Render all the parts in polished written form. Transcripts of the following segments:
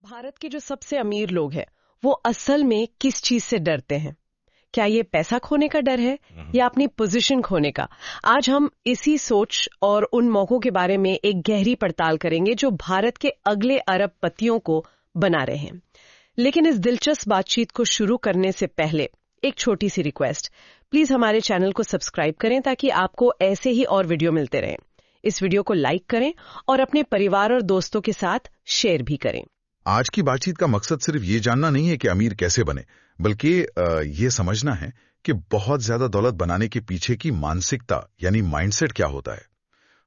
भारत के जो सबसे अमीर लोग हैं वो असल में किस चीज से डरते हैं? क्या ये पैसा खोने का डर है या अपनी पोजीशन खोने का? आज हम इसी सोच और उन मौकों के बारे में एक गहरी पड़ताल करेंगे जो भारत के अगले अरबपतियों को बना रहे हैं। लेकिन इस दिलचस्प बातचीत को शुरू करने से पहले एक छोटी सी रिक्वेस्ट, प्लीज हमारे चैनल को सब्सक्राइब करें ताकि आपको ऐसे ही और वीडियो मिलते रहें। इस वीडियो को लाइक करें और अपने परिवार और दोस्तों के साथ शेयर भी करें। आज की बातचीत का मकसद सिर्फ ये जानना नहीं है कि अमीर कैसे बने, बल्कि ये समझना है कि बहुत ज्यादा दौलत बनाने के पीछे की मानसिकता यानी माइंडसेट क्या होता है।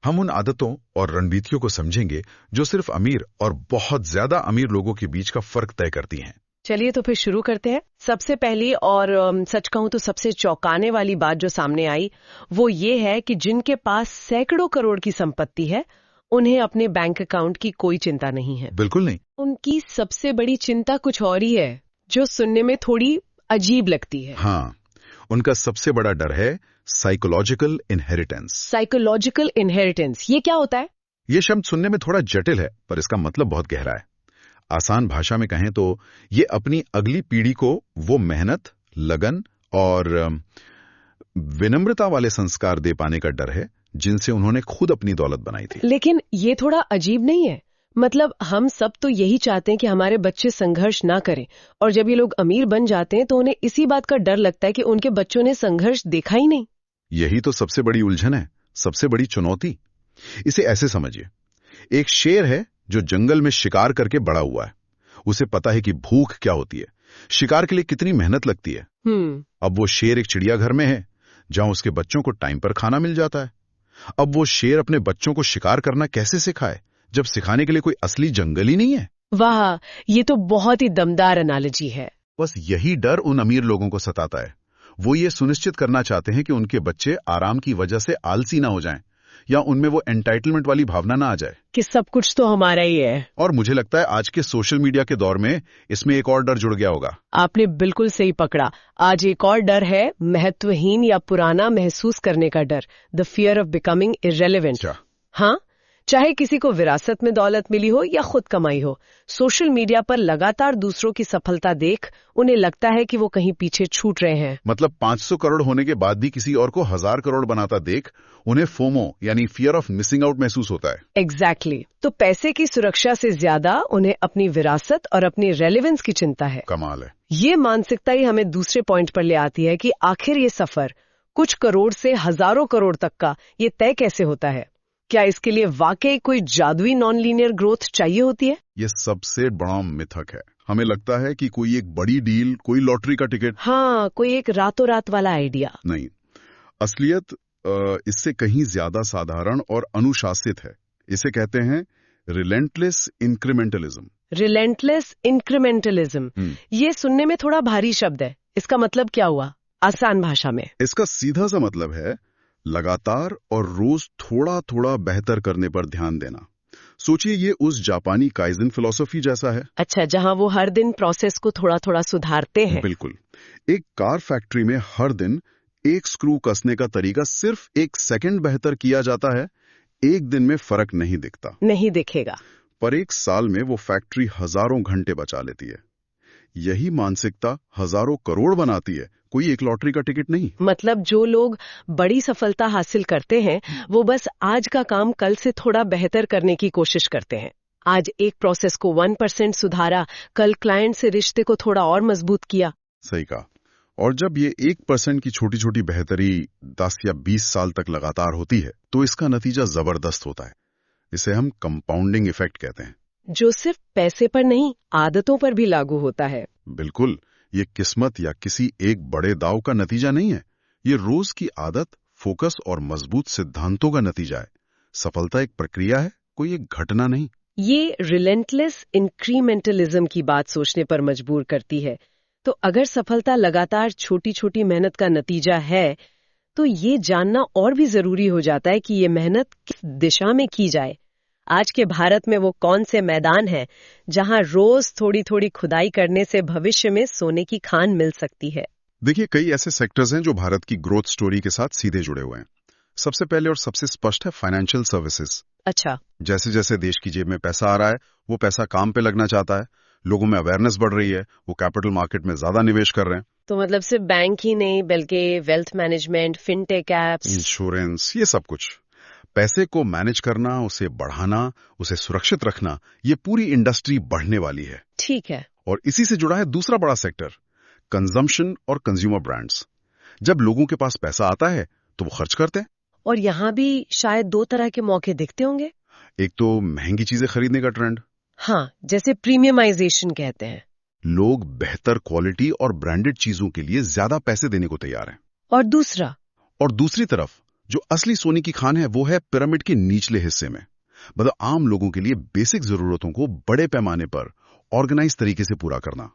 हम उन आदतों और रणनीतियों को समझेंगे जो सिर्फ अमीर और बहुत ज्यादा अमीर लोगों के बीच का फर्क तय करती हैं। चलिए तो फिर शुरू करते हैं। सबसे पहली और सच कहूं तो सबसे चौंकाने वाली बात जो सामने आई वो ये है कि जिनके पास सैकड़ों करोड़ की संपत्ति है उन्हें अपने बैंक अकाउंट की कोई चिंता नहीं है। बिल्कुल नहीं। उनकी सबसे बड़ी चिंता कुछ और ही है जो सुनने में थोड़ी अजीब लगती है। हाँ, उनका सबसे बड़ा डर है साइकोलॉजिकल इनहेरिटेंस। साइकोलॉजिकल इनहेरिटेंस, ये क्या होता है? ये शब्द सुनने में थोड़ा जटिल है पर इसका मतलब बहुत गहरा है। आसान भाषा में कहें तो ये अपनी अगली पीढ़ी को वो मेहनत, लगन और विनम्रता वाले संस्कार दे पाने का डर है जिनसे उन्होंने खुद अपनी दौलत बनाई थी। लेकिन ये थोड़ा अजीब नहीं है? मतलब हम सब तो यही चाहते हैं कि हमारे बच्चे संघर्ष ना करें, और जब ये लोग अमीर बन जाते हैं तो उन्हें इसी बात का डर लगता है कि उनके बच्चों ने संघर्ष देखा ही नहीं। यही तो सबसे बड़ी उलझन है, सबसे बड़ी चुनौती। इसे ऐसे समझिए, एक शेर है जो जंगल में शिकार करके बड़ा हुआ है। उसे पता है कि भूख क्या होती है, शिकार के लिए कितनी मेहनत लगती है। अब वो शेर एक चिड़ियाघर में है जहां उसके बच्चों को टाइम पर खाना मिल जाता है। अब वो शेर अपने बच्चों को शिकार करना कैसे सिखाए जब सिखाने के लिए कोई असली जंगल ही नहीं है? वाह, ये तो बहुत ही दमदार एनालॉजी है। बस यही डर उन अमीर लोगों को सताता है। वो ये सुनिश्चित करना चाहते हैं कि उनके बच्चे आराम की वजह से आलसी ना हो जाएं या उनमें वो एंटाइटलमेंट वाली भावना ना आ जाए कि सब कुछ तो हमारा ही है। और मुझे लगता है आज के सोशल मीडिया के दौर में इसमें एक और डर जुड़ गया होगा। आपने बिल्कुल सही पकड़ा। आज एक और डर है महत्वहीन या पुराना महसूस करने का डर, the fear of becoming irrelevant. हाँ, चाहे किसी को विरासत में दौलत मिली हो या खुद कमाई हो, सोशल मीडिया पर लगातार दूसरों की सफलता देख उन्हें लगता है कि वो कहीं पीछे छूट रहे हैं। मतलब 500 करोड़ होने के बाद भी किसी और को 1000 करोड़ बनाता देख उन्हें फोमो यानी फियर ऑफ मिसिंग आउट महसूस होता है। एग्जैक्टली। तो पैसे की सुरक्षा से ज्यादा उन्हें अपनी विरासत और अपनी रेलेवेंस की चिंता है। कमाल है। ये मानसिकता ही हमें दूसरे पॉइंट पर ले आती है कि आखिर ये सफर कुछ करोड़ से हजारों करोड़ तक का ये तय कैसे होता है? क्या इसके लिए वाकई कोई जादुई नॉन लीनियर ग्रोथ चाहिए होती है? ये सबसे बड़ा मिथक है। हमें लगता है कि कोई एक बड़ी डील, कोई लॉटरी का टिकट, हाँ, कोई एक रातों रात वाला आइडिया नहीं। असलियत इससे कहीं ज्यादा साधारण और अनुशासित है। इसे कहते हैं रिलेंटलेस इंक्रीमेंटलिज्म। रिलेंटलेस इंक्रीमेंटलिज्म, ये सुनने में थोड़ा भारी शब्द है। इसका मतलब क्या हुआ आसान भाषा में? इसका सीधा सा मतलब है लगातार और रोज थोड़ा थोड़ा बेहतर करने पर ध्यान देना। सोचिए ये उस जापानी काइजन फिलॉसफी जैसा है। अच्छा, जहां वो हर दिन प्रोसेस को थोड़ा थोड़ा सुधारते हैं। बिल्कुल। एक कार फैक्ट्री में हर दिन एक स्क्रू कसने का तरीका सिर्फ 1 सेकंड बेहतर किया जाता है। एक दिन में फर्क नहीं दिखता, नहीं दिखेगा, पर 1 साल में वो फैक्ट्री हजारों घंटे बचा लेती है। यही मानसिकता हजारों करोड़ बनाती है, कोई एक लॉटरी का टिकट नहीं। मतलब जो लोग बड़ी सफलता हासिल करते हैं वो बस आज का काम कल से थोड़ा बेहतर करने की कोशिश करते हैं। आज एक प्रोसेस को 1% सुधारा, कल क्लाइंट से रिश्ते को थोड़ा और मजबूत किया। सही कहा। और जब ये 1% की छोटी छोटी बेहतरी 10 या 20 साल तक लगातार होती है तो इसका नतीजा जबरदस्त होता है। इसे हम कंपाउंडिंग इफेक्ट कहते हैं, जो सिर्फ पैसे पर नहीं आदतों पर भी लागू होता है। बिल्कुल। ये किस्मत या किसी एक बड़े दाव का नतीजा नहीं है, ये रोज की आदत, फोकस और मजबूत सिद्धांतों का नतीजा है। सफलता एक प्रक्रिया है, कोई एक घटना नहीं। ये रिलेंटलेस इंक्रीमेंटलिज्म की बात सोचने पर मजबूर करती है। तो अगर सफलता लगातार छोटी छोटी मेहनत का नतीजा है तो ये जानना और भी जरूरी हो जाता है कि ये मेहनत किस दिशा में की जाए। आज के भारत में वो कौन से मैदान हैं जहां रोज थोड़ी थोड़ी खुदाई करने से भविष्य में सोने की खान मिल सकती है? देखिए, कई ऐसे सेक्टर्स हैं जो भारत की ग्रोथ स्टोरी के साथ सीधे जुड़े हुए हैं। सबसे पहले और सबसे स्पष्ट है फाइनेंशियल सर्विसेज। अच्छा। जैसे जैसे देश की जेब में पैसा आ रहा है वो पैसा काम पे लगना चाहता है, लोगों में अवेयरनेस बढ़ रही है, वो कैपिटल मार्केट में ज्यादा निवेश कर रहे हैं। तो मतलब सिर्फ बैंक ही नहीं बल्कि wealth management, fintech apps, insurance, ये सब कुछ। पैसे को मैनेज करना, उसे बढ़ाना, उसे सुरक्षित रखना, ये पूरी इंडस्ट्री बढ़ने वाली है। ठीक है। और इसी से जुड़ा है दूसरा बड़ा सेक्टर, कंजम्पशन और कंज्यूमर ब्रांड्स। जब लोगों के पास पैसा आता है तो वो खर्च करते हैं। और यहाँ भी शायद दो तरह के मौके दिखते होंगे। एक तो महंगी चीजें खरीदने का ट्रेंड, हाँ, जैसे प्रीमियमाइजेशन कहते हैं। लोग बेहतर क्वालिटी और ब्रांडेड चीजों के लिए ज्यादा पैसे देने को तैयार हैं। और दूसरी तरफ जो असली सोने की खान है वो है पिरामिड के निचले हिस्से में, मतलब आम लोगों के लिए बेसिक जरूरतों को बड़े पैमाने पर ऑर्गेनाइज तरीके से पूरा करना।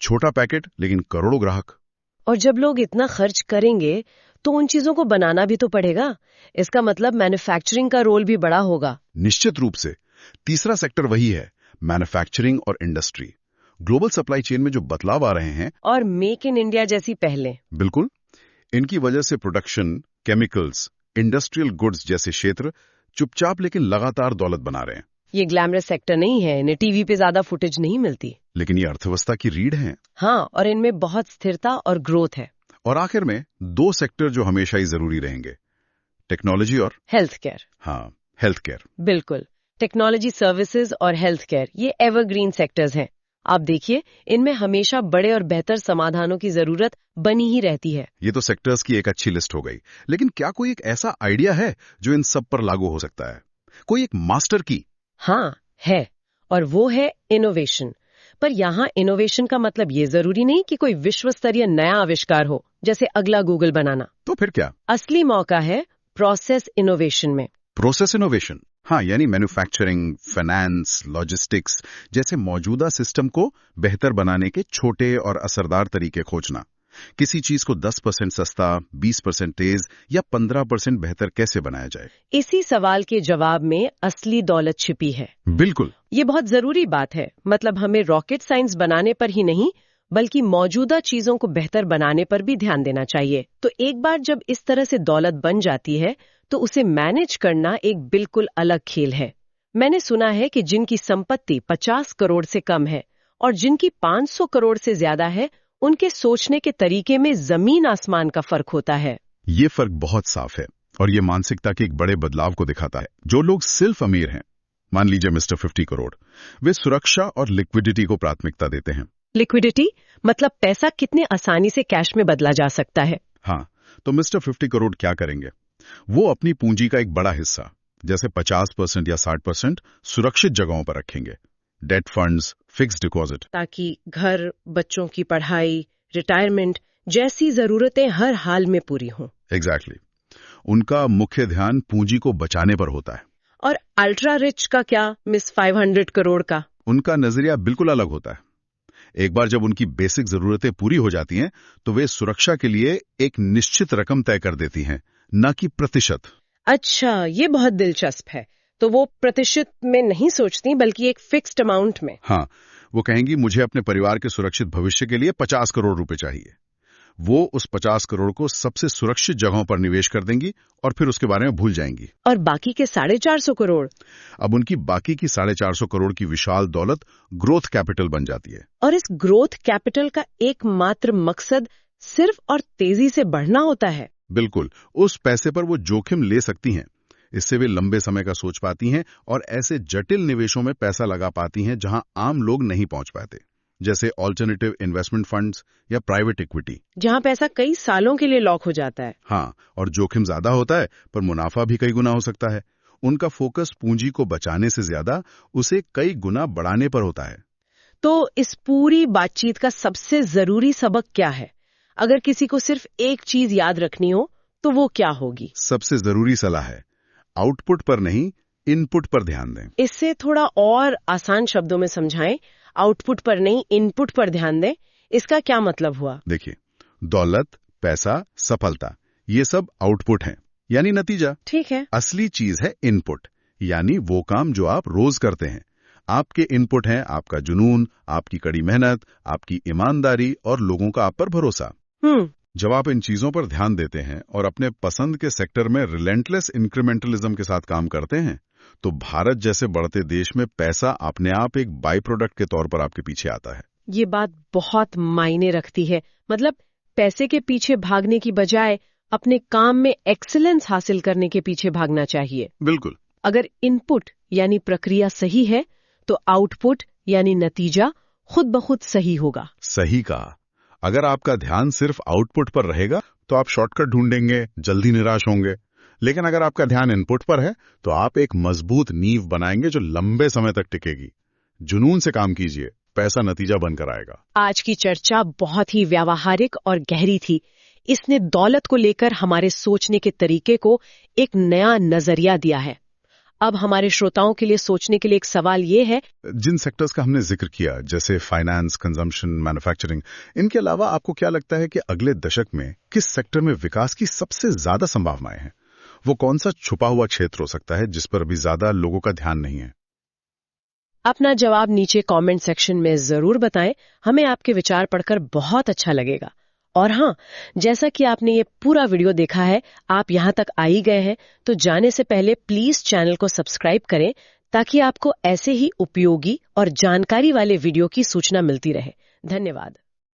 छोटा पैकेट लेकिन करोड़ों ग्राहक। और जब लोग इतना खर्च करेंगे तो उन चीजों को बनाना भी तो पड़ेगा। इसका मतलब मैन्युफैक्चरिंग का रोल भी बड़ा होगा। निश्चित रूप से। तीसरा सेक्टर वही है, मैन्युफैक्चरिंग और इंडस्ट्री। ग्लोबल सप्लाई चेन में जो बदलाव आ रहे हैं, और मेक इन इंडिया जैसी पहले। बिल्कुल, इनकी वजह से प्रोडक्शन, केमिकल्स, इंडस्ट्रियल गुड्स जैसे क्षेत्र चुपचाप लेकिन लगातार दौलत बना रहे हैं। ये ग्लैमरस सेक्टर नहीं है, इन्हें टीवी पे ज्यादा फुटेज नहीं मिलती, लेकिन ये अर्थव्यवस्था की रीढ़ है। हाँ, और इनमें बहुत स्थिरता और ग्रोथ है। और आखिर में दो सेक्टर जो हमेशा ही जरूरी रहेंगे, टेक्नोलॉजी और हेल्थ केयर। हाँ, हेल्थ केयर। बिल्कुल, टेक्नोलॉजी सर्विसेज और हेल्थ केयर ये एवरग्रीन सेक्टर्स हैं। आप देखिए, इनमें हमेशा बड़े और बेहतर समाधानों की जरूरत बनी ही रहती है। ये तो सेक्टर्स की एक अच्छी लिस्ट हो गई, लेकिन क्या कोई एक ऐसा आइडिया है जो इन सब पर लागू हो सकता है? कोई एक मास्टर की? हाँ, है, और वो है इनोवेशन। पर यहाँ इनोवेशन का मतलब ये जरूरी नहीं कि कोई विश्व स्तरीय नया आविष्कार हो, जैसे अगला गूगल बनाना। तो फिर क्या? असली मौका है प्रोसेस इनोवेशन में। प्रोसेस इनोवेशन, हाँ, यानी मैन्युफैक्चरिंग, फाइनेंस, लॉजिस्टिक्स जैसे मौजूदा सिस्टम को बेहतर बनाने के छोटे और असरदार तरीके खोजना। किसी चीज को 10% सस्ता, 20% तेज या 15% बेहतर कैसे बनाया जाए? इसी सवाल के जवाब में असली दौलत छिपी है। बिल्कुल। ये बहुत जरूरी बात है। मतलब हमें रॉकेट साइंस बनाने पर ही नहीं बल्कि मौजूदा चीजों को बेहतर बनाने पर भी ध्यान देना चाहिए। तो एक बार जब इस तरह से दौलत बन जाती है तो उसे मैनेज करना एक बिल्कुल अलग खेल है। मैंने सुना है कि जिनकी संपत्ति 50 करोड़ से कम है और जिनकी 500 करोड़ से ज्यादा है, उनके सोचने के तरीके में जमीन आसमान का फर्क होता है। ये फर्क बहुत साफ है और ये मानसिकता के एक बड़े बदलाव को दिखाता है। जो लोग सिर्फ अमीर हैं, मान लीजिए मिस्टर 50 करोड़, वे सुरक्षा और लिक्विडिटी को प्राथमिकता देते हैं। लिक्विडिटी मतलब पैसा कितने आसानी से कैश में बदला जा सकता है। हाँ, तो मिस्टर 50 करोड़ क्या करेंगे? वो अपनी पूंजी का एक बड़ा हिस्सा, जैसे 50% या 60%, सुरक्षित जगहों पर रखेंगे। डेट फंड्स, फिक्स्ड डिपॉजिट, ताकि घर, बच्चों की पढ़ाई, रिटायरमेंट जैसी जरूरतें हर हाल में पूरी हों। एग्जैक्टली। उनका मुख्य ध्यान पूंजी को बचाने पर होता है। और अल्ट्रा रिच का क्या, मिस 500 करोड़ का? उनका नजरिया बिल्कुल अलग होता है। एक बार जब उनकी बेसिक जरूरतें पूरी हो जाती हैं, तो वे सुरक्षा के लिए एक निश्चित रकम तय कर देती हैं, न कि प्रतिशत। अच्छा, ये बहुत दिलचस्प है। तो वो प्रतिशत में नहीं सोचती बल्कि एक फिक्स्ड अमाउंट में। हाँ, वो कहेंगी मुझे अपने परिवार के सुरक्षित भविष्य के लिए 50 करोड़ रुपए चाहिए। वो उस 50 करोड़ को सबसे सुरक्षित जगहों पर निवेश कर देंगी और फिर उसके बारे में भूल जाएंगी। और बाकी के 450 करोड़? अब उनकी बाकी की 450 करोड़ की विशाल दौलत ग्रोथ कैपिटल बन जाती है। और इस ग्रोथ कैपिटल का एकमात्र मकसद सिर्फ और तेजी से बढ़ना होता है। बिल्कुल, उस पैसे पर वो जोखिम ले सकती हैं। इससे वे लंबे समय का सोच पाती हैं और ऐसे जटिल निवेशों में पैसा लगा पाती हैं जहां आम लोग नहीं पहुंच पाते, जैसे ऑल्टरनेटिव इन्वेस्टमेंट फंड्स या प्राइवेट इक्विटी, जहां पैसा कई सालों के लिए लॉक हो जाता है। हाँ, और जोखिम ज्यादा होता है पर मुनाफा भी कई गुना हो सकता है। उनका फोकस पूंजी को बचाने से ज्यादा उसे कई गुना बढ़ाने पर होता है। तो इस पूरी बातचीत का सबसे जरूरी सबक क्या है? अगर किसी को सिर्फ एक चीज याद रखनी हो तो वो क्या होगी? सबसे जरूरी सलाह है, आउटपुट पर नहीं, इनपुट पर ध्यान दें। इससे थोड़ा और आसान शब्दों में समझाएं। आउटपुट पर नहीं, इनपुट पर ध्यान दें। इसका क्या मतलब हुआ? देखिए, दौलत, पैसा, सफलता, ये सब आउटपुट हैं, यानी नतीजा। ठीक है। असली चीज है इनपुट, यानी वो काम जो आप रोज करते हैं। आपके इनपुट हैं आपका जुनून, आपकी कड़ी मेहनत, आपकी ईमानदारी और लोगों का आप पर भरोसा। जब आप इन चीजों पर ध्यान देते हैं और अपने पसंद के सेक्टर में रिलेंटलेस इंक्रीमेंटलिज्म के साथ काम करते हैं, तो भारत जैसे बढ़ते देश में पैसा अपने आप एक बाई प्रोडक्ट के तौर पर आपके पीछे आता है। ये बात बहुत मायने रखती है। मतलब पैसे के पीछे भागने की बजाय अपने काम में एक्सीलेंस हासिल करने के पीछे भागना चाहिए। बिल्कुल। अगर इनपुट यानी प्रक्रिया सही है तो आउटपुट यानी नतीजा खुद ब खुद सही होगा। सही कहा। अगर आपका ध्यान सिर्फ आउटपुट पर रहेगा तो आप शॉर्टकट ढूंढेंगे, जल्दी निराश होंगे। लेकिन अगर आपका ध्यान इनपुट पर है तो आप एक मजबूत नींव बनाएंगे जो लंबे समय तक टिकेगी। जुनून से काम कीजिए, पैसा नतीजा बनकर आएगा। आज की चर्चा बहुत ही व्यावहारिक और गहरी थी। इसने दौलत को लेकर हमारे सोचने के तरीके को एक नया नजरिया दिया है। अब हमारे श्रोताओं के लिए सोचने के लिए एक सवाल ये है, जिन सेक्टर्स का हमने जिक्र किया जैसे फाइनेंस, कंजम्पशन, मैन्युफैक्चरिंग, इनके अलावा आपको क्या लगता है कि अगले दशक में किस सेक्टर में विकास की सबसे ज्यादा संभावनाएं हैं? वो कौन सा छुपा हुआ क्षेत्र हो सकता है जिस पर अभी ज्यादा लोगों का ध्यान नहीं है? अपना जवाब नीचे कमेंट सेक्शन में जरूर बताएं। हमें आपके विचार पढ़कर बहुत अच्छा लगेगा। और हाँ, जैसा कि आपने ये पूरा वीडियो देखा है, आप यहाँ तक आ ही गए हैं, तो जाने से पहले प्लीज चैनल को सब्सक्राइब करें ताकि आपको ऐसे ही उपयोगी और जानकारी वाले वीडियो की सूचना मिलती रहे। धन्यवाद।